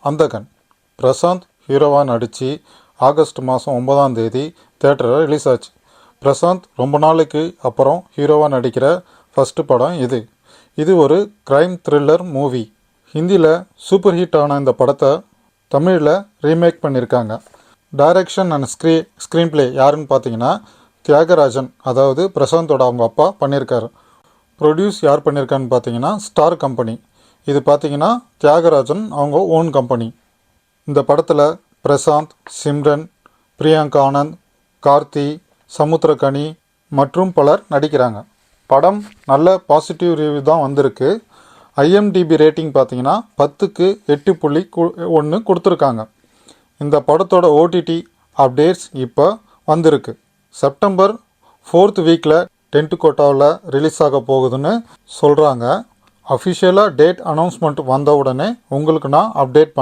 அந்தகன். பிரசாந்த் ஹீரோவாக நடித்து ஆகஸ்ட் மாதம் 9ஆம் தேதி தேட்டரில் ரிலீஸ் ஆச்சு. பிரசாந்த் ரொம்ப நாளைக்கு அப்புறம் ஹீரோவாக நடிக்கிற ஃபஸ்ட்டு படம் இது. இது ஒரு க்ரைம் த்ரில்லர் மூவி. ஹிந்தியில் சூப்பர் ஹிட் ஆன இந்த படத்தை தமிழில் ரீமேக் பண்ணியிருக்காங்க. டைரக்ஷன் அண்ட் ஸ்க்ரீன் பிளே யாருன்னு பார்த்தீங்கன்னா தியாகராஜன், அதாவது பிரசாந்தோட அவங்க அப்பா பண்ணியிருக்காரு. ப்ரொடியூஸ் யார் பண்ணியிருக்கான்னு பார்த்தீங்கன்னா ஸ்டார் கம்பெனி. இது பார்த்தீங்கன்னா தியாகராஜன் அவங்க ஓன் கம்பெனி. இந்த படத்தில் பிரசாந்த், சிம்ரன், பிரியங்கா ஆனந்த், கார்த்தி, சமுத்திரகனி மற்றும் பலர் நடிக்கிறாங்க. படம் நல்ல பாசிட்டிவ் ரிவ்யூ தான் வந்திருக்கு. IMDb ரேட்டிங் பார்த்தீங்கன்னா 10க்கு 8.1 கொடுத்துருக்காங்க. இந்த படத்தோட OTT அப்டேட்ஸ் இப்போ வந்திருக்கு. செப்டம்பர் 4th வீக்கில் டென்ட்கோட்டாவில் ரிலீஸ் ஆக போகுதுன்னு சொல்கிறாங்க. அஃபிஷியலாக டேட் அனௌன்ஸ்மெண்ட் வந்த உடனே உங்களுக்கு நான் அப்டேட்